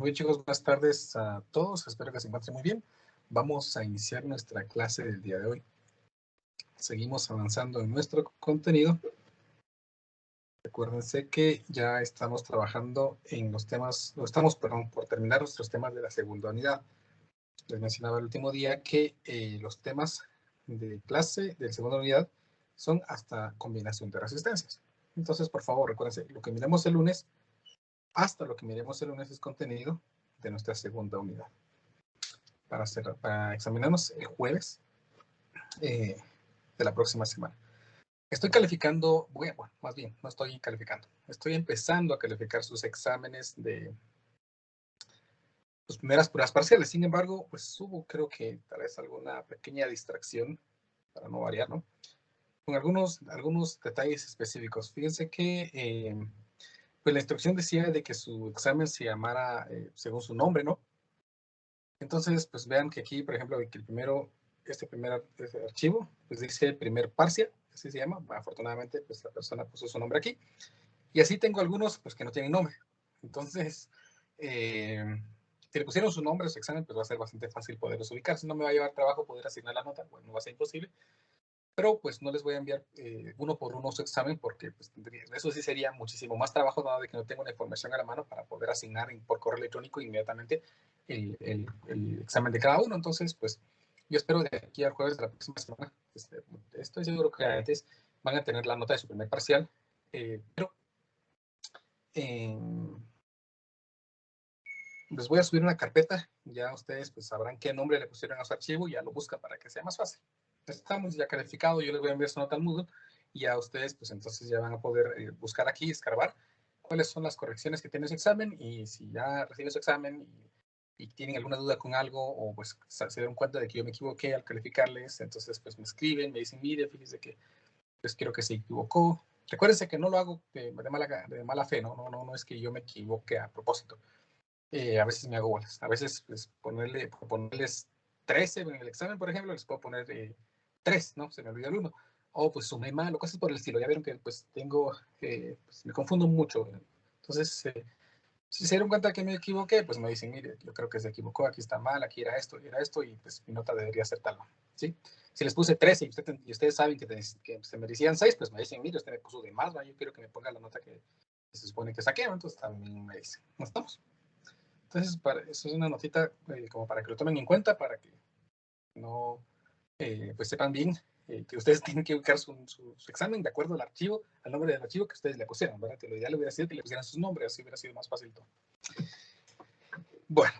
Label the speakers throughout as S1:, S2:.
S1: Muy bien, chicos, buenas tardes a todos. Espero que se encuentren muy bien. Vamos a iniciar nuestra clase del día de hoy. Seguimos avanzando en nuestro contenido. Recuérdense que ya estamos trabajando en los temas, por terminar nuestros temas de la segunda unidad. Les mencionaba el último día que los temas de clase de la segunda unidad son hasta combinación de resistencias. Entonces, por favor, recuérdense, lo que miremos el lunes, hasta lo que miremos el lunes es contenido de nuestra segunda unidad. Para examinarnos el jueves de la próxima semana. Estoy calificando, bueno, más bien, no estoy calificando. Estoy empezando a calificar sus exámenes de sus primeras pruebas parciales. Sin embargo, pues hubo, creo que tal vez alguna pequeña distracción, para no variar, ¿no? Con algunos detalles específicos. Fíjense que pues la instrucción decía de que su examen se llamara según su nombre, ¿no? Entonces, pues vean que aquí, por ejemplo, que este primer archivo, pues dice primer parcial, así se llama. Afortunadamente, pues la persona puso su nombre aquí. Y así tengo algunos, pues que no tienen nombre. Entonces, si le pusieron su nombre a su examen, pues va a ser bastante fácil poderlos ubicar. Si no me va a llevar trabajo poder asignar la nota, bueno, no va a ser imposible. Pero pues no les voy a enviar uno por uno su examen porque pues, eso sí sería muchísimo más trabajo, dado de que no tengo la información a la mano para poder asignar por correo electrónico inmediatamente el examen de cada uno. Entonces, pues yo espero de aquí al jueves de la próxima semana, estoy seguro que antes van a tener la nota de su primer parcial, pero les voy a subir una carpeta, ya ustedes pues sabrán qué nombre le pusieron a su archivo y ya lo buscan para que sea más fácil. Estamos ya calificados, yo les voy a enviar su nota al Moodle y ya ustedes pues entonces ya van a poder buscar aquí, escarbar cuáles son las correcciones que tiene su examen y si ya recibe su examen y tienen alguna duda con algo o pues se dieron cuenta de que yo me equivoqué al calificarles, entonces pues me escriben, me dicen, mire, fíjese que pues creo que se equivocó. Recuérdense que no lo hago de mala fe, no es que yo me equivoque a propósito. A veces me hago bolas. A veces pues, ponerles 13 en el examen, por ejemplo, les puedo poner 3, ¿no? Se me olvidó el 1. O pues sumé mal o cosas por el estilo. Ya vieron que pues pues, me confundo mucho. Entonces, si se dieron cuenta que me equivoqué, pues me dicen, mire, yo creo que se equivocó, aquí está mal, aquí era esto, y pues mi nota debería ser tal, ¿sí? Si les puse 13 y ustedes saben que se merecían 6, pues me dicen, mire, usted me puso de más, ¿no? Yo quiero que me ponga la nota que se supone que saqué, ¿no? Entonces también me dicen, no estamos. Entonces, eso es una notita como para que lo tomen en cuenta, para que no pues sepan bien que ustedes tienen que ubicar su examen de acuerdo al archivo, al nombre del archivo que ustedes le pusieron, ¿verdad? Que lo ideal hubiera sido que le pusieran sus nombres, así hubiera sido más fácil todo. Bueno,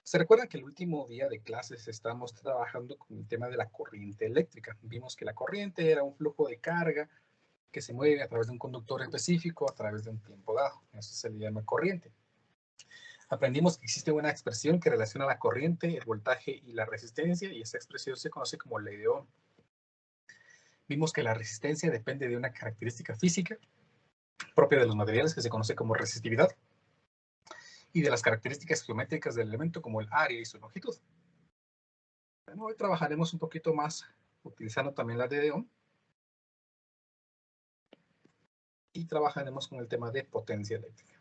S1: se recuerda que el último día de clases estamos trabajando con el tema de la corriente eléctrica. Vimos que la corriente era un flujo de carga que se mueve a través de un conductor específico a través de un tiempo dado. Eso se le llama corriente. Aprendimos que existe una expresión que relaciona la corriente, el voltaje y la resistencia, y esta expresión se conoce como ley de Ohm. Vimos que la resistencia depende de una característica física propia de los materiales que se conoce como resistividad y de las características geométricas del elemento como el área y su longitud. Bueno, hoy trabajaremos un poquito más utilizando también la ley de Ohm y trabajaremos con el tema de potencia eléctrica.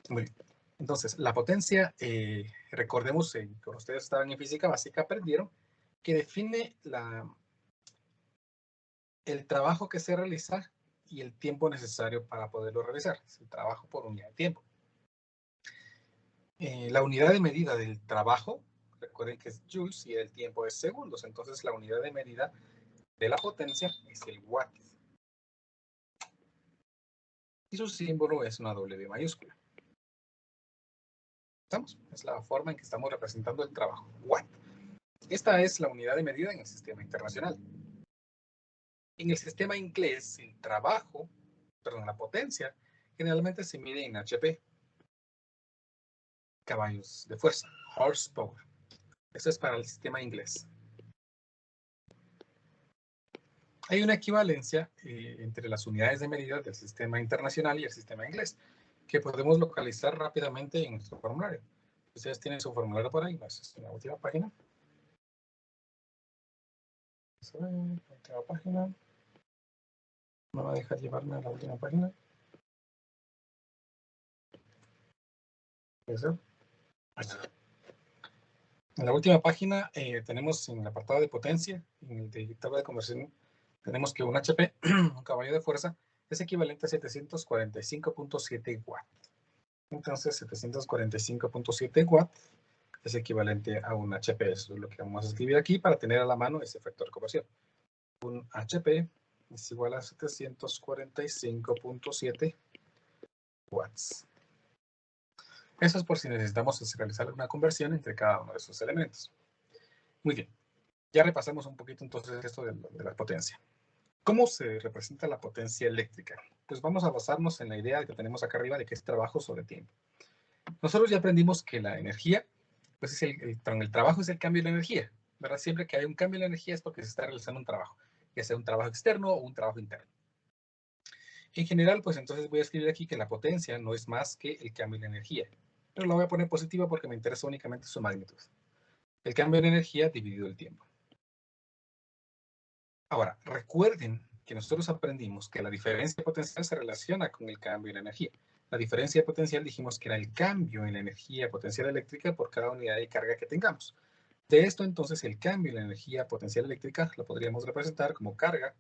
S1: Muy bien. Entonces, la potencia, recordemos, cuando ustedes estaban en física básica, aprendieron que define el trabajo que se realiza y el tiempo necesario para poderlo realizar. Es el trabajo por unidad de tiempo. La unidad de medida del trabajo, recuerden que es joules y el tiempo es segundos. Entonces, la unidad de medida de la potencia es el watt. Y su símbolo es una W mayúscula. ¿Estamos? Es la forma en que estamos representando el trabajo, watt. Esta es la unidad de medida en el sistema internacional. En el sistema inglés, el trabajo, la potencia, generalmente se mide en HP, caballos de fuerza, horsepower. Eso es para el sistema inglés. Hay una equivalencia entre las unidades de medida del sistema internacional y el sistema inglés, que podemos localizar rápidamente en nuestro formulario. Ustedes tienen su formulario por ahí, es en la última página. Última página. Me va a dejar llevarme a la última página. Eso. En la última página tenemos en el apartado de potencia, en el de tabla de conversión, tenemos que un HP, un caballo de fuerza, es equivalente a 745.7 watts. Entonces, 745.7 watts es equivalente a un HP. Eso es lo que vamos a escribir aquí para tener a la mano ese factor de conversión. Un HP es igual a 745.7 watts. Eso es por si necesitamos realizar una conversión entre cada uno de esos elementos. Muy bien. Ya repasamos un poquito entonces esto de la potencia. ¿Cómo se representa la potencia eléctrica? Pues vamos a basarnos en la idea que tenemos acá arriba de que es trabajo sobre tiempo. Nosotros ya aprendimos que la energía, pues es el trabajo es el cambio de la energía, ¿verdad? Siempre que hay un cambio de la energía es porque se está realizando un trabajo, ya sea un trabajo externo o un trabajo interno. En general, pues entonces voy a escribir aquí que la potencia no es más que el cambio de la energía, pero la voy a poner positiva porque me interesa únicamente su magnitud. El cambio de energía dividido el tiempo. Ahora, recuerden que nosotros aprendimos que la diferencia potencial se relaciona con el cambio en energía. La diferencia potencial dijimos que era el cambio en la energía potencial eléctrica por cada unidad de carga que tengamos. De esto, entonces, el cambio en la energía potencial eléctrica lo podríamos representar como carga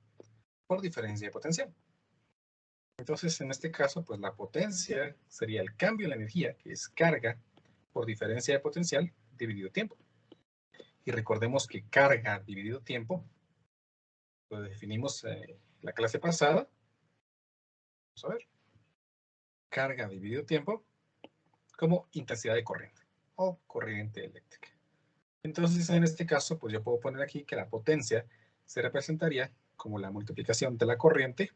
S1: por diferencia potencial. Entonces, en este caso, pues la potencia sería el cambio en la energía, que es carga por diferencia de potencial dividido tiempo. Y recordemos que carga dividido tiempo lo definimos la clase pasada. Vamos a ver. Carga dividido tiempo como intensidad de corriente o corriente eléctrica. Entonces, en este caso, pues yo puedo poner aquí que la potencia se representaría como la multiplicación de la corriente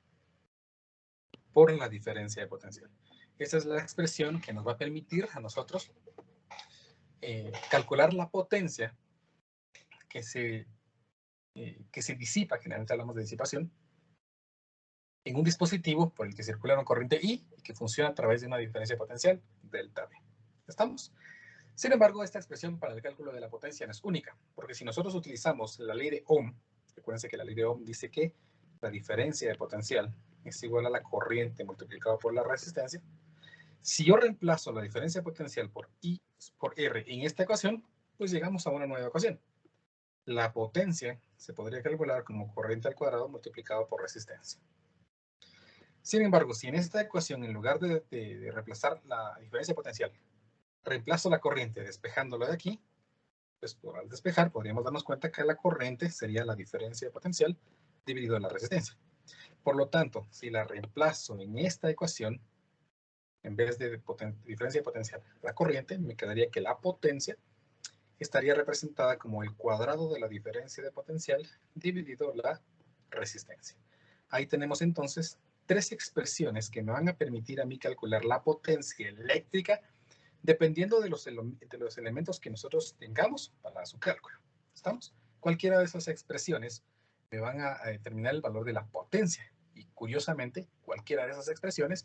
S1: por la diferencia de potencial. Esa es la expresión que nos va a permitir a nosotros calcular la potencia que se disipa, generalmente hablamos de disipación, en un dispositivo por el que circula una corriente I y que funciona a través de una diferencia potencial, delta V. ¿Estamos? Sin embargo, esta expresión para el cálculo de la potencia no es única, porque si nosotros utilizamos la ley de Ohm, recuérdense que la ley de Ohm dice que la diferencia de potencial es igual a la corriente multiplicado por la resistencia. Si yo reemplazo la diferencia de potencial por I por R en esta ecuación, pues llegamos a una nueva ecuación. La potencia se podría calcular como corriente al cuadrado multiplicado por resistencia. Sin embargo, si en esta ecuación, en lugar de reemplazar la diferencia potencial, reemplazo la corriente despejándola de aquí, pues al despejar podríamos darnos cuenta que la corriente sería la diferencia de potencial dividido en la resistencia. Por lo tanto, si la reemplazo en esta ecuación, en vez de diferencia de potencial, la corriente, me quedaría que la potencia estaría representada como el cuadrado de la diferencia de potencial dividido la resistencia. Ahí tenemos entonces tres expresiones que me van a permitir a mí calcular la potencia eléctrica dependiendo de los elementos que nosotros tengamos para su cálculo. ¿Estamos? Cualquiera de esas expresiones me van a determinar el valor de la potencia. Y curiosamente, cualquiera de esas expresiones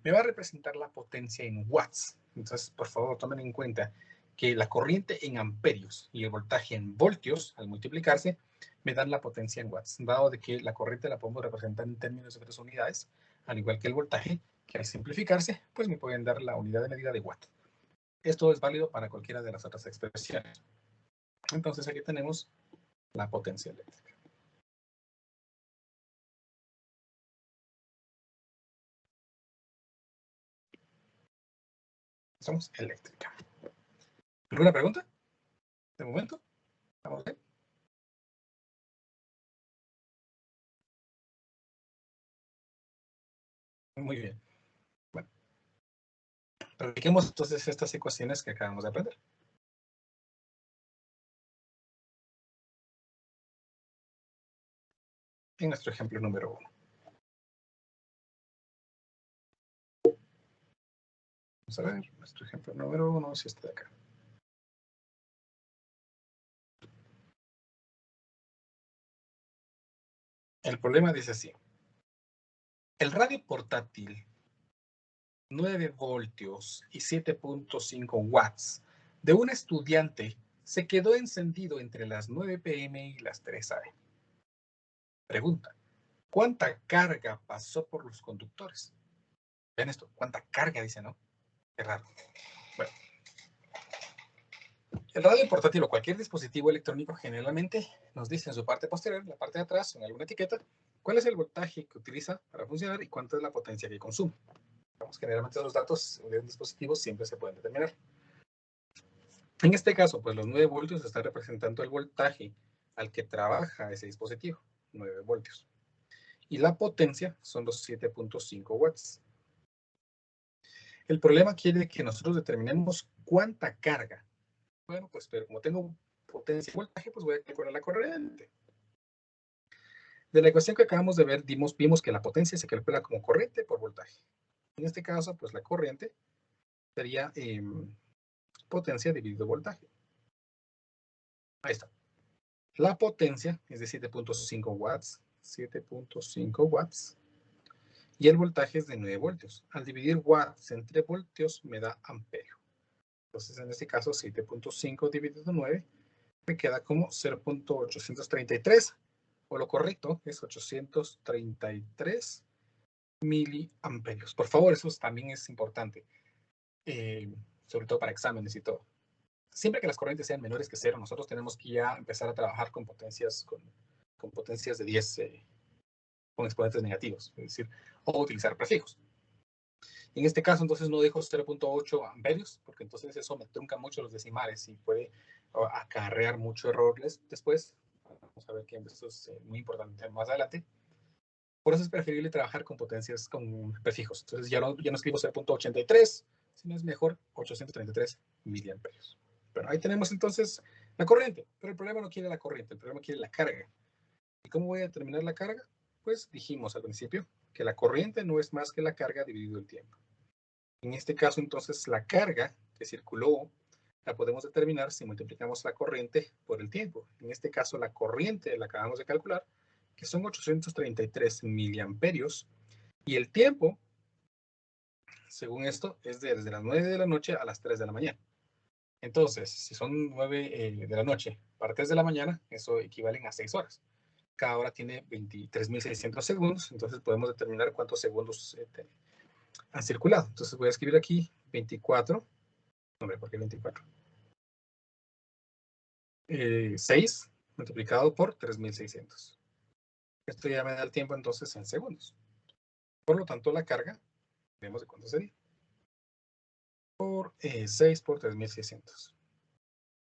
S1: me va a representar la potencia en watts. Entonces, por favor, tomen en cuenta que la corriente en amperios y el voltaje en voltios, al multiplicarse, me dan la potencia en watts, dado de que la corriente la podemos representar en términos de otras unidades, al igual que el voltaje, que al simplificarse, pues me pueden dar la unidad de medida de watt. Esto es válido para cualquiera de las otras expresiones. Entonces aquí tenemos la potencia eléctrica. Somos eléctrica. ¿Alguna pregunta? De momento. ¿Estamos bien? Muy bien. Bueno, practiquemos entonces estas ecuaciones que acabamos de aprender. En nuestro ejemplo número 1. Vamos a ver, nuestro ejemplo número 1 es este de acá. El problema dice así. El radio portátil 9 voltios y 7.5 watts de un estudiante se quedó encendido entre las 9 p.m. y las 3 a.m. Pregunta, ¿Cuánta carga pasó por los conductores? Vean esto, ¿cuánta carga dice, no? Qué raro. Bueno, el radio portátil o cualquier dispositivo electrónico generalmente nos dice en su parte posterior, en la parte de atrás, en alguna etiqueta, cuál es el voltaje que utiliza para funcionar y cuánto es la potencia que consume. Generalmente los datos de un dispositivo siempre se pueden determinar. En este caso, pues los 9 voltios están representando el voltaje al que trabaja ese dispositivo, 9 voltios. Y la potencia son los 7.5 watts. El problema quiere que nosotros determinemos cuánta carga. Bueno, pues pero como tengo potencia y voltaje, pues voy a calcular la corriente. De la ecuación que acabamos de ver, vimos que la potencia se calcula como corriente por voltaje. En este caso, pues la corriente sería potencia dividido voltaje. Ahí está. La potencia es de 7.5 watts. 7.5 watts. Y el voltaje es de 9 voltios. Al dividir watts entre voltios me da amperio. Entonces, en este caso, 7.5 dividido 9 me queda como 0.833. O lo correcto es 833 miliamperios. Por favor, eso también es importante. Sobre todo para exámenes y todo. Siempre que las corrientes sean menores que 0, nosotros tenemos que ya empezar a trabajar con potencias, con potencias de 10, con exponentes negativos, es decir, o utilizar prefijos. En este caso, entonces, no dejo 0.8 amperios, porque entonces eso me trunca mucho los decimales y puede acarrear mucho errores después. Vamos a ver que esto es muy importante más adelante. Por eso es preferible trabajar con potencias con prefijos. Entonces ya no escribo 0.83, sino es mejor 833 miliamperios. Bueno, ahí tenemos entonces la corriente, pero el problema no quiere la corriente, el problema quiere la carga. ¿Y cómo voy a determinar la carga? Pues dijimos al principio que la corriente no es más que la carga dividido el tiempo. En este caso, entonces, la carga que circuló la podemos determinar si multiplicamos la corriente por el tiempo. En este caso, la corriente la acabamos de calcular, que son 833 miliamperios, y el tiempo, según esto, es desde las 9 de la noche a las 3 de la mañana. Entonces, si son 9 de la noche para 3 de la mañana, eso equivalen a 6 horas. Cada hora tiene 23.600 segundos, entonces podemos determinar cuántos segundos han circulado. Entonces voy a escribir aquí 24. Hombre, ¿por qué 24? 6 multiplicado por 3.600. Esto ya me da el tiempo entonces en segundos. Por lo tanto, la carga, vemos de cuánto sería. Por 6 por 3.600.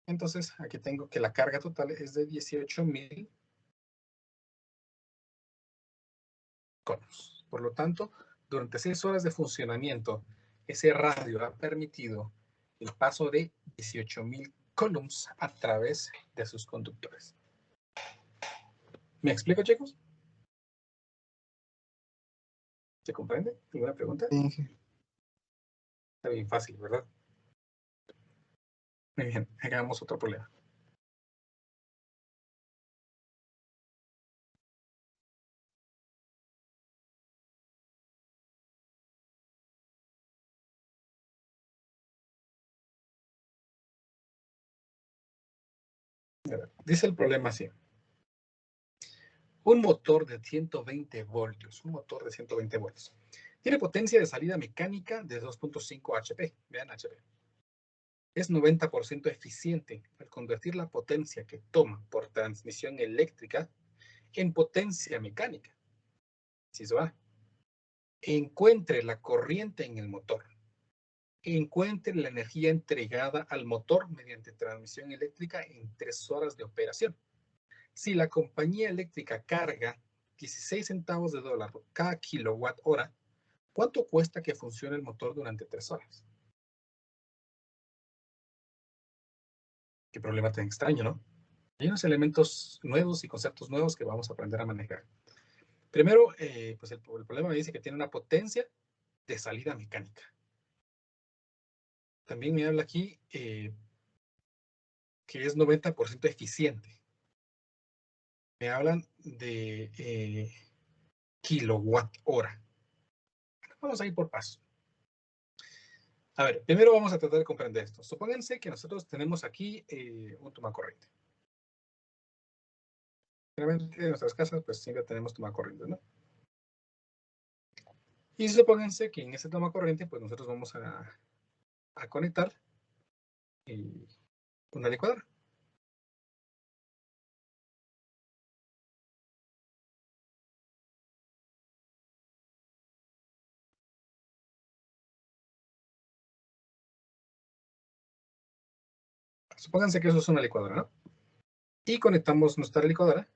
S1: Entonces, aquí tengo que la carga total es de 18.000 conos. Por lo tanto, durante 6 horas de funcionamiento, ese radio ha permitido el paso de 18.000 coulombs a través de sus conductores. ¿Me explico, chicos? ¿Se comprende? ¿Alguna pregunta?
S2: Sí.
S1: Está bien fácil, ¿verdad? Muy bien, hagamos otro problema. Dice el problema así. Un motor de 120 voltios, tiene potencia de salida mecánica de 2.5 HP. Vean HP. Es 90% eficiente al convertir la potencia que toma por transmisión eléctrica en potencia mecánica. Inciso A. Encuentre la corriente en el motor. Encuentre la energía entregada al motor mediante transmisión eléctrica en 3 horas de operación. Si la compañía eléctrica carga 16 centavos de dólar por cada kilowatt hora, ¿cuánto cuesta que funcione el motor durante 3 horas? Qué problema tan extraño, ¿no? Hay unos elementos nuevos y conceptos nuevos que vamos a aprender a manejar. Primero, pues el problema me dice que tiene una potencia de salida mecánica. También me habla aquí que es 90% eficiente. Me hablan de kilowatt hora. Vamos a ir por paso. A ver, primero vamos a tratar de comprender esto. Supónganse que nosotros tenemos aquí un tomacorriente. Generalmente en nuestras casas pues siempre tenemos tomacorriente, ¿no? Y supónganse que en ese tomacorriente pues nosotros vamos a conectar una licuadora. Supónganse que eso es una licuadora, ¿no? Y conectamos nuestra licuadora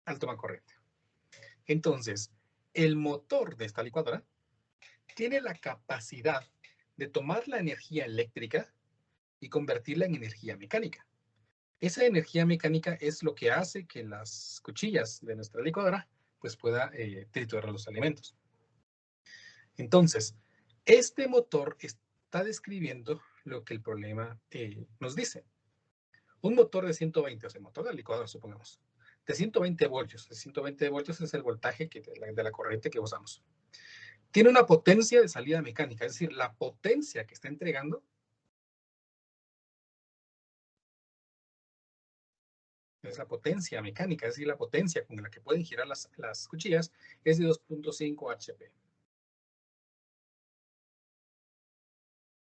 S1: al tomacorriente. Entonces, el motor de esta licuadora tiene la capacidad de tomar la energía eléctrica y convertirla en energía mecánica. Esa energía mecánica es lo que hace que las cuchillas de nuestra licuadora pues pueda triturar los alimentos. Entonces, este motor está describiendo lo que el problema nos dice. Un motor de 120, o sea, el motor de la licuadora, supongamos, de 120 voltios. De 120 voltios es el voltaje de la corriente que usamos. Tiene una potencia de salida mecánica, es decir, la potencia que está entregando es la potencia mecánica, es decir, la potencia con la que pueden girar las cuchillas es de 2.5 HP.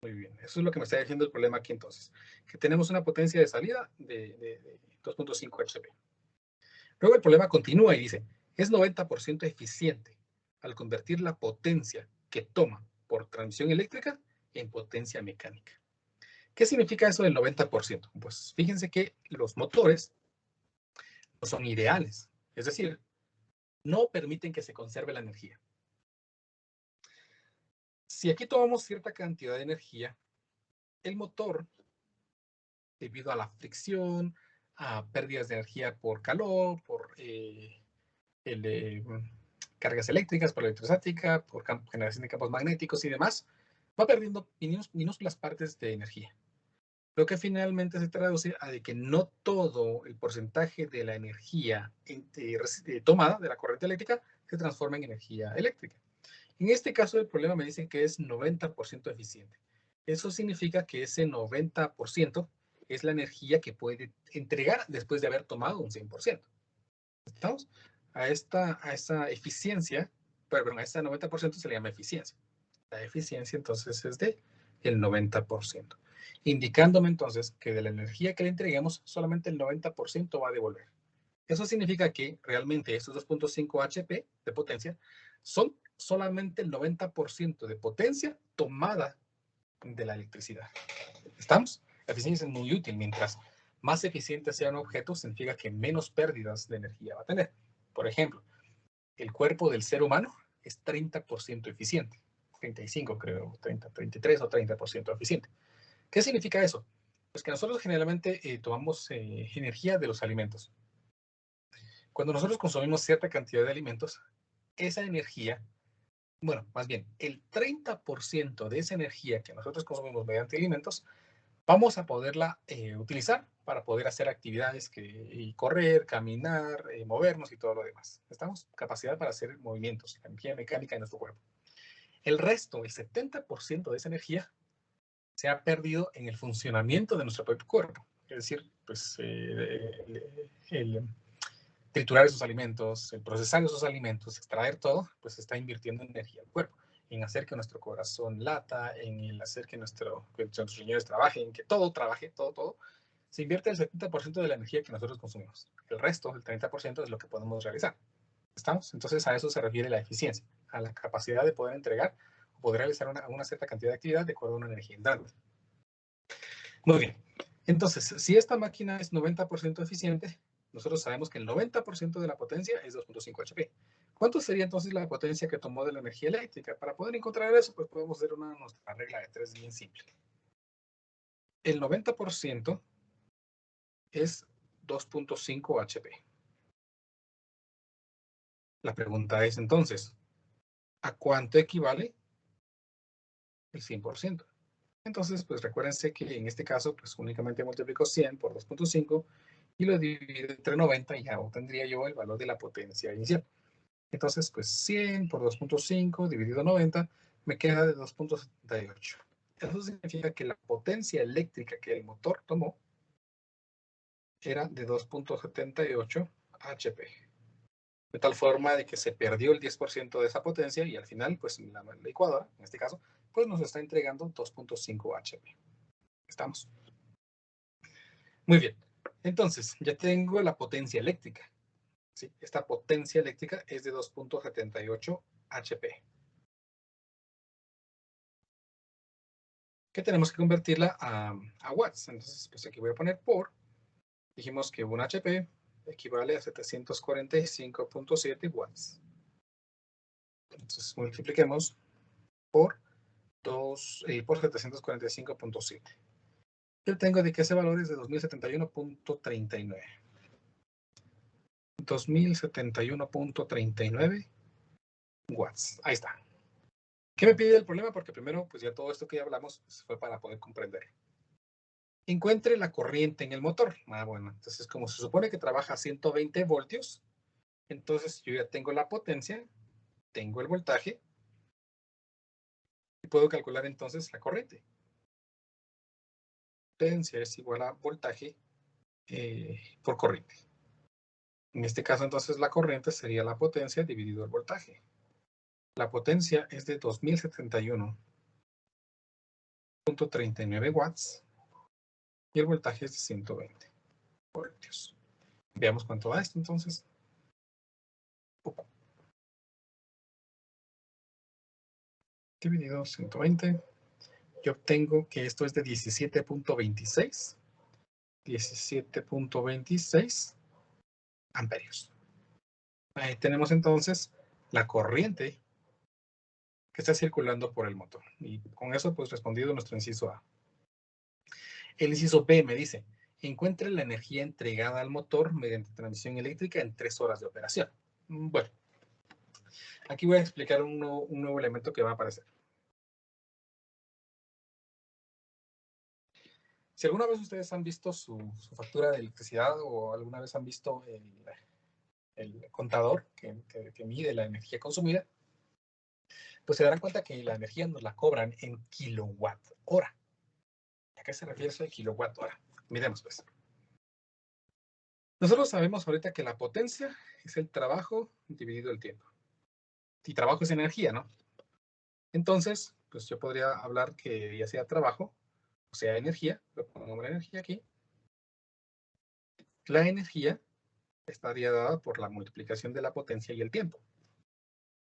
S1: Muy bien, eso es lo que me está diciendo el problema aquí entonces, que tenemos una potencia de salida de 2.5 HP. Luego el problema continúa y dice, es 90% eficiente al convertir la potencia que toma por transmisión eléctrica en potencia mecánica. ¿Qué significa eso del 90%? Pues fíjense que los motores no son ideales, es decir, no permiten que se conserve la energía. Si aquí tomamos cierta cantidad de energía, el motor, debido a la fricción, a pérdidas de energía por calor, por cargas eléctricas, por electrostática, por generación de campos magnéticos y demás, va perdiendo minúsculas partes de energía. Lo que finalmente se traduce a de que no todo el porcentaje de la energía tomada de la corriente eléctrica se transforma en energía eléctrica. En este caso, el problema me dice que es 90% eficiente. Eso significa que ese 90% es la energía que puede entregar después de haber tomado un 100%. ¿Estamos? A esa eficiencia, perdón, a ese 90% se le llama eficiencia. La eficiencia entonces es de el 90%, indicándome entonces que de la energía que le entreguemos, solamente el 90% va a devolver. Eso significa que realmente estos 2.5 HP de potencia son solamente el 90% de potencia tomada de la electricidad. ¿Estamos? La eficiencia es muy útil. Mientras más eficiente sea un objeto, significa que menos pérdidas de energía va a tener. Por ejemplo, el cuerpo del ser humano es 30% eficiente. 35 creo, 30, 33 o 30% eficiente. ¿Qué significa eso? Pues que nosotros generalmente tomamos energía de los alimentos. Cuando nosotros consumimos cierta cantidad de alimentos, esa energía, bueno, más bien, el 30% de esa energía que nosotros consumimos mediante alimentos, vamos a poderla utilizar para poder hacer actividades y correr, caminar, movernos y todo lo demás. Estamos capacidad para hacer movimientos, la energía mecánica en nuestro cuerpo. El resto, el 70% de esa energía, se ha perdido en el funcionamiento de nuestro propio cuerpo. Es decir, pues el triturar esos alimentos, el procesar esos alimentos, extraer todo, pues está invirtiendo energía al cuerpo, en hacer que nuestro corazón lata, en el hacer que nuestros riñones trabajen, que todo trabaje, todo. Se invierte el 70% de la energía que nosotros consumimos. El resto, el 30%, es lo que podemos realizar. ¿Estamos? Entonces a eso se refiere la eficiencia, a la capacidad de poder entregar o poder realizar una cierta cantidad de actividad de acuerdo a una energía entrante. Muy bien. Entonces, si esta máquina es 90% eficiente, nosotros sabemos que el 90% de la potencia es 2.5 HP. ¿Cuánto sería entonces la potencia que tomó de la energía eléctrica? Para poder encontrar eso, pues podemos hacer nuestra regla de 3 bien simple. El 90% es 2.5 HP. La pregunta es entonces, ¿a cuánto equivale el 100%? Entonces, pues recuérdense que en este caso, pues únicamente multiplico 100 por 2.5 y lo divido entre 90 y ya obtendría yo el valor de la potencia inicial. Entonces, pues 100 por 2.5 dividido 90 me queda de 2.78. Eso significa que la potencia eléctrica que el motor tomó era de 2.78 HP. De tal forma de que se perdió el 10% de esa potencia y al final, pues la licuadora, en este caso, pues nos está entregando 2.5 HP. ¿Estamos? Muy bien. Entonces, ya tengo la potencia eléctrica. ¿Sí? Esta potencia eléctrica es de 2.78 HP. Que tenemos que convertirla a watts. Entonces, pues aquí voy a poner por. Dijimos que 1 HP equivale a 745.7 watts. Entonces, multipliquemos por 745.7. Yo tengo de que ese valor es de 2071.39. 2071.39 watts. Ahí está. ¿Qué me pide el problema? Porque primero, pues ya todo esto que ya hablamos fue para poder comprender. Encuentre la corriente en el motor. Bueno, entonces como se supone que trabaja a 120 voltios, entonces yo ya tengo la potencia, tengo el voltaje, y puedo calcular entonces la corriente. Potencia es igual a voltaje por corriente. En este caso, entonces, la corriente sería la potencia dividido el voltaje. La potencia es de 2071.39 watts y el voltaje es de 120 voltios. Veamos cuánto da esto, entonces. Dividido 120. Yo obtengo que esto es de 17.26. 17.26 amperios. Ahí tenemos entonces la corriente que está circulando por el motor. Y con eso, pues, respondido nuestro inciso A. El inciso B me dice, encuentre la energía entregada al motor mediante transmisión eléctrica en 3 horas de operación. Bueno, aquí voy a explicar un nuevo elemento que va a aparecer. Si alguna vez ustedes han visto su factura de electricidad o alguna vez han visto el contador que mide la energía consumida, pues se darán cuenta que la energía nos la cobran en kilowatt hora. ¿A qué se refiere eso de kilowatt hora? Miremos pues. Nosotros sabemos ahorita que la potencia es el trabajo dividido el tiempo. Y trabajo es energía, ¿no? Entonces, pues yo podría hablar que ya sea trabajo, o sea energía, lo pongo la energía aquí. La energía estaría dada por la multiplicación de la potencia y el tiempo.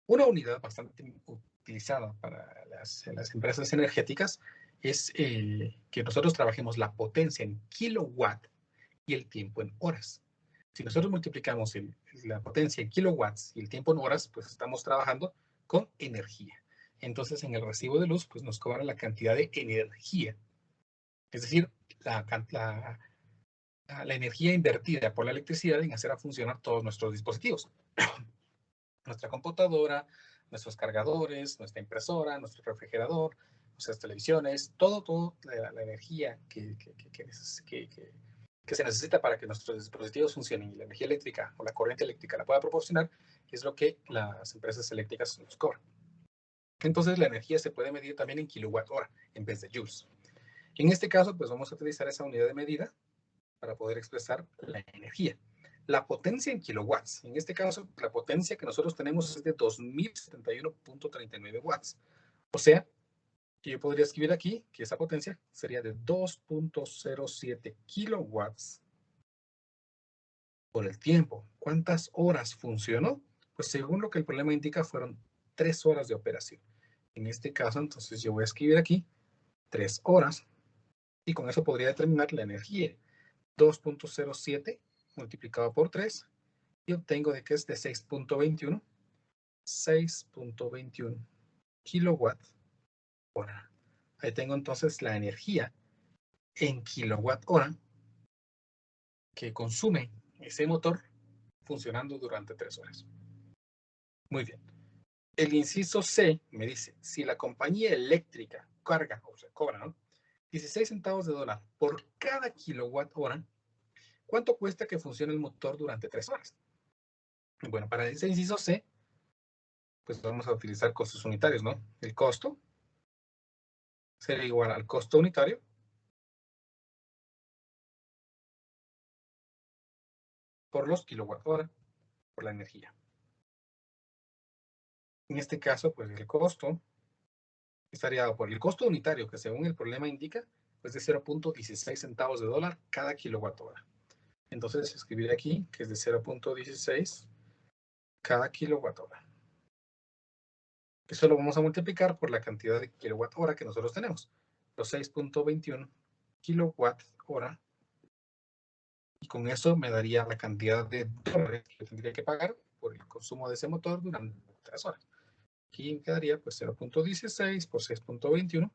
S1: Una unidad bastante utilizada para las empresas energéticas es que nosotros trabajemos la potencia en kilowatt y el tiempo en horas. Si nosotros multiplicamos la potencia en kilowatts y el tiempo en horas, pues estamos trabajando con energía. Entonces, en el recibo de luz, pues nos cobran la cantidad de energía. Es decir, la energía invertida por la electricidad en hacer a funcionar todos nuestros dispositivos. Nuestra computadora, nuestros cargadores, nuestra impresora, nuestro refrigerador, nuestras televisiones, todo la energía que se necesita para que nuestros dispositivos funcionen y la energía eléctrica o la corriente eléctrica la pueda proporcionar, es lo que las empresas eléctricas nos cobran. Entonces la energía se puede medir también en kilowatt hora en vez de joules. En este caso, pues vamos a utilizar esa unidad de medida para poder expresar la energía. La potencia en kilowatts. En este caso, la potencia que nosotros tenemos es de 2071.39 watts. O sea, que yo podría escribir aquí que esa potencia sería de 2.07 kilowatts por el tiempo. ¿Cuántas horas funcionó? Pues según lo que el problema indica, fueron 3 horas de operación. En este caso, entonces yo voy a escribir aquí 3 horas y con eso podría determinar la energía. 2.07 multiplicado por 3 y obtengo de que es de 6.21 kilowatt hora. Ahí tengo entonces la energía en kilowatt hora que consume ese motor funcionando durante 3 horas. Muy bien. El inciso C me dice, si la compañía eléctrica carga, o sea, cobra, ¿no? 16 centavos de dólar por cada kilowatt hora, ¿cuánto cuesta que funcione el motor durante 3 horas? Bueno, para ese inciso C, pues vamos a utilizar costos unitarios, ¿no? El costo será igual al costo unitario por los kilowatt-hora, por la energía. En este caso, pues el costo estaría dado por el costo unitario, que según el problema indica, pues de 0.16 centavos de dólar cada kilowatt-hora. Entonces, escribiré aquí que es de 0.16 cada kilowatt-hora. Eso lo vamos a multiplicar por la cantidad de kilowatt-hora que nosotros tenemos, los 6.21 kilowatt-hora. Y con eso me daría la cantidad de dólares que tendría que pagar por el consumo de ese motor durante 3 horas. Aquí me quedaría pues 0.16 por 6.21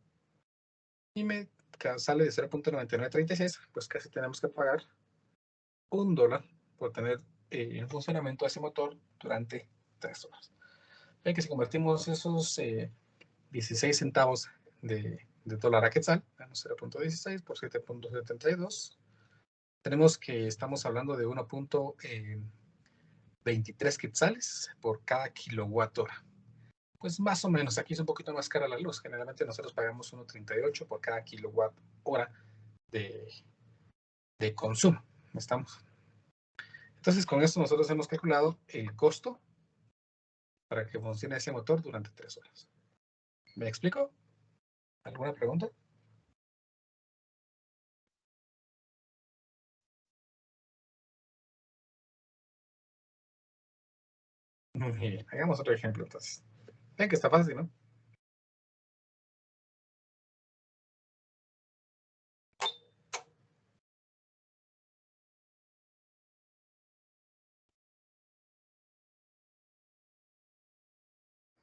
S1: y me sale de 0.9936, pues casi tenemos que pagar $1 por tener en funcionamiento ese motor durante 3 horas. Ven que si convertimos esos 16 centavos de dólar a quetzal, 0.16 por 7.72, tenemos que estamos hablando de 1.23 quetzales por cada kilowatt hora. Pues más o menos, aquí es un poquito más cara la luz. Generalmente nosotros pagamos 1.38 por cada kilowatt hora de consumo. ¿Estamos? Entonces, con esto nosotros hemos calculado el costo para que funcione ese motor durante 3 horas. ¿Me explico? ¿Alguna pregunta? Muy bien, hagamos otro ejemplo entonces. Ven que está fácil, ¿no?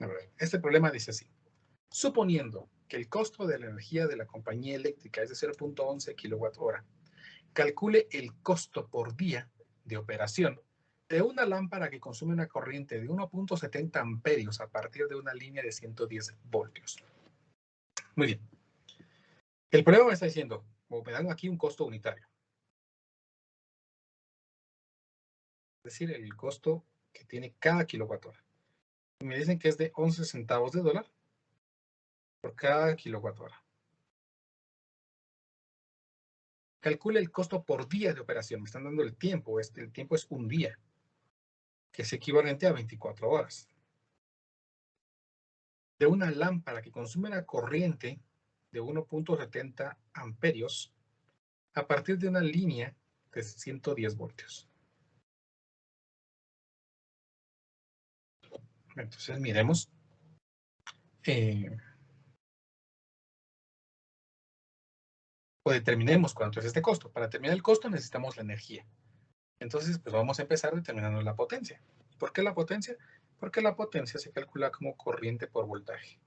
S1: A ver, este problema dice así. Suponiendo que el costo de la energía de la compañía eléctrica es de 0.11 kWh, calcule el costo por día de operación de una lámpara que consume una corriente de 1.70 amperios a partir de una línea de 110 voltios. Muy bien. El problema me está diciendo, o me dan aquí un costo unitario. Es decir, el costo que tiene cada kilowatt hora. Y me dicen que es de 11 centavos de dólar por cada kilowatt hora. Calcule el costo por día de operación. Me están dando el tiempo. El tiempo es un día, que es equivalente a 24 horas. De una lámpara que consume la corriente de 1.70 amperios a partir de una línea de 110 voltios. Entonces, miremos. O determinemos cuánto es este costo. Para determinar el costo necesitamos la energía. Entonces, pues vamos a empezar determinando la potencia. ¿Por qué la potencia? Porque la potencia se calcula como corriente por voltaje.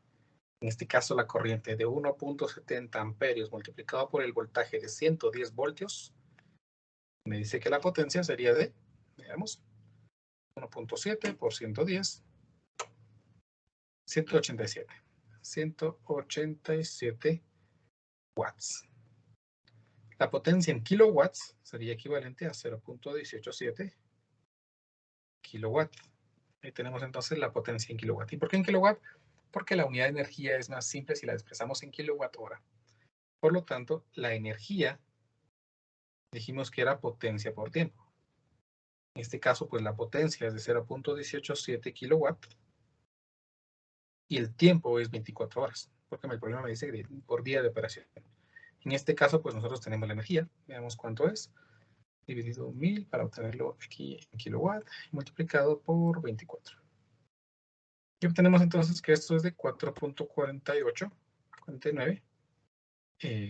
S1: En este caso, la corriente de 1.70 amperios multiplicado por el voltaje de 110 voltios, me dice que la potencia sería de, veamos, 1.7 por 110, 187. 187 watts. La potencia en kilowatts sería equivalente a 0.187 kilowatts. Ahí tenemos entonces la potencia en kilowatt. ¿Y por qué en kilowatt? Porque la unidad de energía es más simple si la expresamos en kilowatt hora. Por lo tanto, la energía dijimos que era potencia por tiempo. En este caso, pues la potencia es de 0.187 kilowatt y el tiempo es 24 horas, porque el problema me dice por día de operación. En este caso, pues nosotros tenemos la energía. Veamos cuánto es. Dividido 1000 para obtenerlo aquí en kilowatt, multiplicado por 24. Y obtenemos entonces que esto es de 4.4849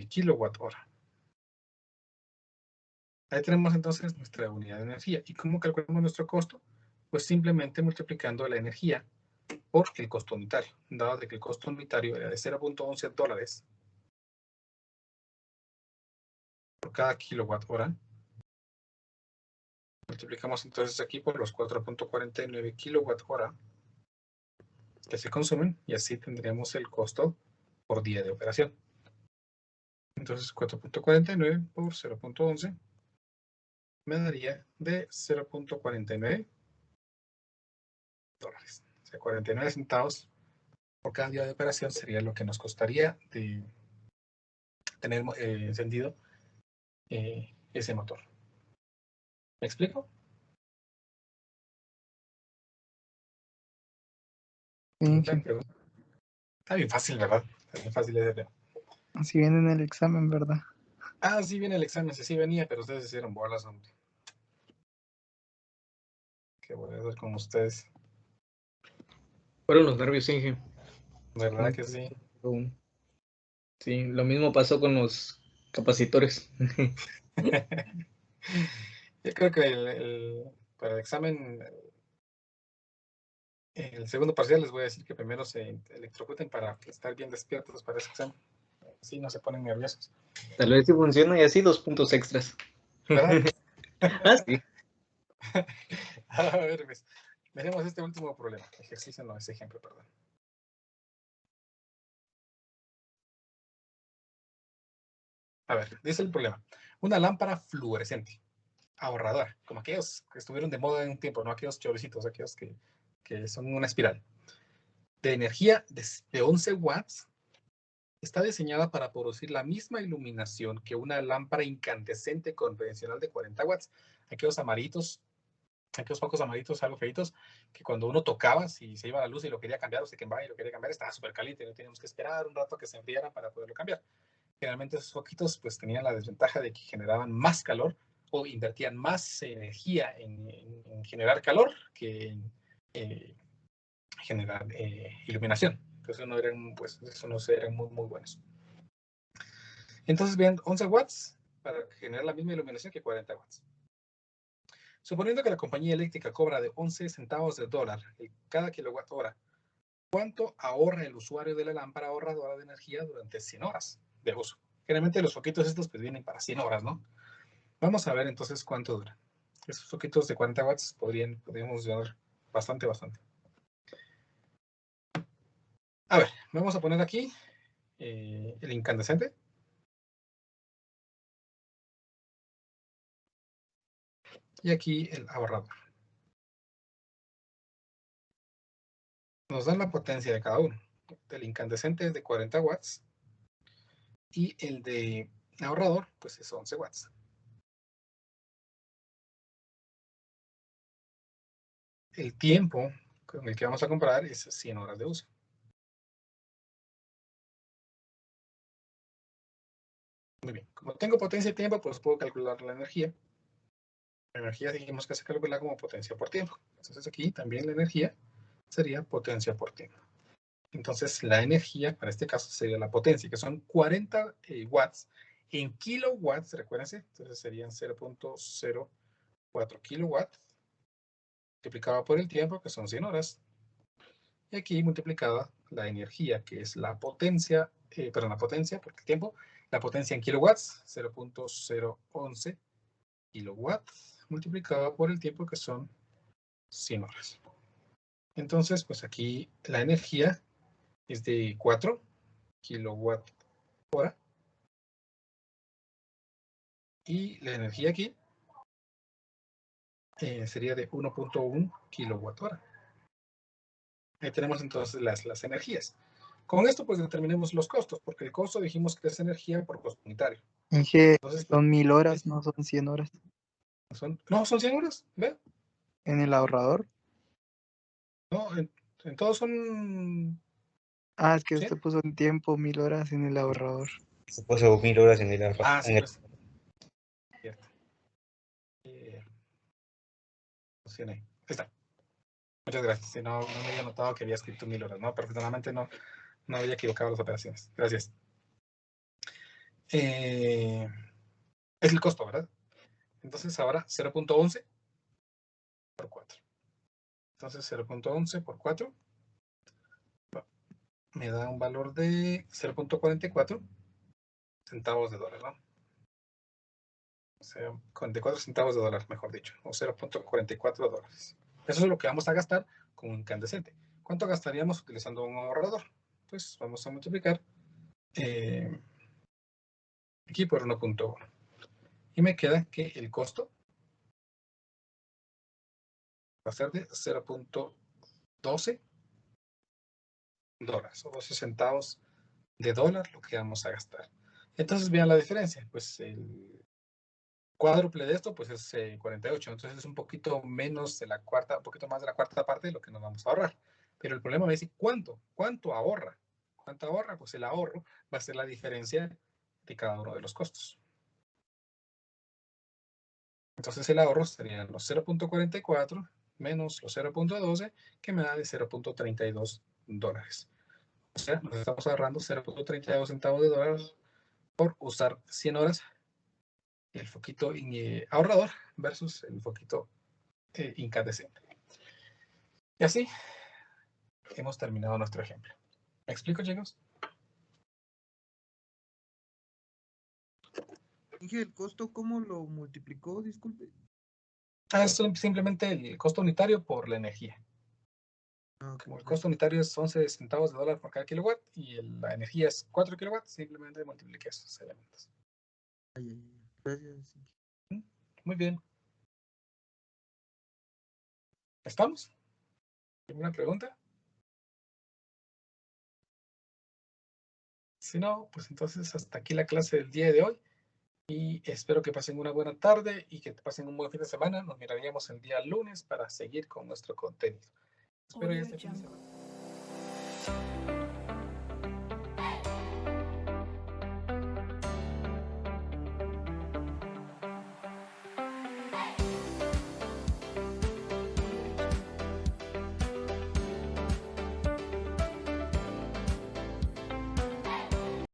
S1: kilowatt hora. Ahí tenemos entonces nuestra unidad de energía. ¿Y cómo calculamos nuestro costo? Pues simplemente multiplicando la energía por el costo unitario, dado de que el costo unitario era de 0.11 dólares por cada kilowatt hora. Multiplicamos entonces aquí por los 4.49 kilowatt hora que se consumen y así tendríamos el costo por día de operación. Entonces 4.49 por 0.11 me daría de 0.49 dólares. O sea, 49 centavos por cada día de operación sería lo que nos costaría de tener encendido ese motor. ¿Me explico? Está bien fácil, ¿verdad? Está bien fácil ese tema.
S2: Así viene en el examen, ¿verdad?
S1: Ah, sí viene el examen, sí venía, pero ustedes hicieron bolas, hombre. ¿Qué voy a hacer con ustedes?
S3: Fueron los nervios, Inge.
S1: ¿Verdad que sí?
S3: Sí, lo mismo pasó con los capacitores.
S1: Yo creo que para el examen, el segundo parcial, les voy a decir que primero se electrocuten para estar bien despiertos para ese examen. Así no se ponen nerviosos.
S3: Tal vez sí funciona y así 2 puntos extras.
S1: ¿Verdad?
S3: Ah, sí.
S1: A ver, pues, veremos este último problema. Ejercicio no es ejemplo, perdón. A ver, dice el problema. Una lámpara fluorescente, ahorradora, como aquellos que estuvieron de moda en un tiempo, no aquellos choricitos, aquellos que son una espiral, de energía de 11 watts, está diseñada para producir la misma iluminación que una lámpara incandescente convencional de 40 watts. Aquellos amarillitos, aquellos focos amarillitos, algo feitos, que cuando uno tocaba, si se iba la luz y lo quería cambiar o se quemaba y lo quería cambiar, estaba súper caliente, no teníamos que esperar un rato que se enfriara para poderlo cambiar. Generalmente esos foquitos pues tenían la desventaja de que generaban más calor o invertían más energía en generar calor que en generar iluminación. Entonces no eran, pues, eso no eran muy buenos. Entonces, vean, 11 watts para generar la misma iluminación que 40 watts. Suponiendo que la compañía eléctrica cobra de 11 centavos de dólar cada kilowatt hora, ¿cuánto ahorra el usuario de la lámpara ahorradora de energía durante 100 horas de uso? Generalmente los foquitos estos pues vienen para 100 horas, ¿no? Vamos a ver entonces cuánto dura. Esos foquitos de 40 watts podríamos durar bastante. A ver, vamos a poner aquí el incandescente. Y aquí el ahorrador. Nos dan la potencia de cada uno. El incandescente es de 40 watts y el de ahorrador pues es 11 watts. El tiempo con el que vamos a comprar es 100 horas de uso. Muy bien. Como tengo potencia y tiempo, pues puedo calcular la energía. La energía dijimos que se calcula como potencia por tiempo. Entonces aquí también la energía sería potencia por tiempo. Entonces la energía, para este caso, sería la potencia, que son 40 watts en kilowatts, recuérdense. Entonces serían 0.04 kilowatts multiplicado por el tiempo, que son 100 horas. Y aquí multiplicada la energía, que es la potencia, la potencia, porque el tiempo, la potencia en kilowatts, 0.011 kilowatts, multiplicada por el tiempo, que son 100 horas. Entonces, pues aquí la energía es de 4 kilowatt hora. Y la energía aquí sería de 1.1 kilowatt hora. Ahí tenemos entonces las energías. Con esto pues determinemos los costos, porque el costo dijimos que es energía por costo unitario.
S2: Inge,
S1: Entonces,
S2: son 1000 horas, no son 100 horas.
S1: No, son 100 horas, ¿ve?
S2: En el ahorrador.
S1: No, en todos son
S2: Ah, es que
S1: 100.
S2: usted puso el tiempo 1000 horas en el ahorrador.
S4: Se puso 1000 horas en el arroz.
S1: Ah, sí, pues. Cierto. Ahí está. Muchas gracias. Si no me había notado que había escrito 1000 horas, ¿no? Perfectamente no había equivocado las operaciones. Gracias. Es el costo, ¿verdad? Entonces ahora 0.11 por 4. Entonces 0.11 por 4 me da un valor de 0.44 centavos de dólar, ¿no? O sea, 44 centavos de dólar, mejor dicho, o 0.44 dólares. Eso es lo que vamos a gastar con un incandescente. ¿Cuánto gastaríamos utilizando un ahorrador? Pues vamos a multiplicar aquí por 1.1. Y me queda que el costo va a ser de 0.12 dólares, o 12 centavos de dólar lo que vamos a gastar. Entonces vean la diferencia, pues el cuádruple de esto pues es 48, entonces es un poquito menos de la cuarta, un poquito más de la cuarta parte de lo que nos vamos a ahorrar. Pero el problema es cuánto ahorra. ¿Cuánto ahorra? Pues el ahorro va a ser la diferencia de cada uno de los costos. Entonces el ahorro sería los 0.44 menos los 0.12, que me da de $0.32. O sea, nos estamos ahorrando 0.32 centavos de dólar por usar 100 horas el foquito ahorrador versus el foquito incandescente. Y así hemos terminado nuestro ejemplo. ¿Me explico, chicos?
S5: Dije, ¿el costo cómo lo multiplicó? Disculpe.
S1: Es simplemente el costo unitario por la energía. Como el costo unitario es 11 centavos de dólar por cada kilowatt y la energía es 4 kilowatts, simplemente multiplique esos elementos.
S5: Gracias.
S1: Muy bien. ¿Estamos? ¿Alguna pregunta? Si no, pues entonces hasta aquí la clase del día de hoy. Y espero que pasen una buena tarde y que pasen un buen fin de semana. Nos miraríamos el día lunes para seguir con nuestro contenido. Espero ya este fin de semana.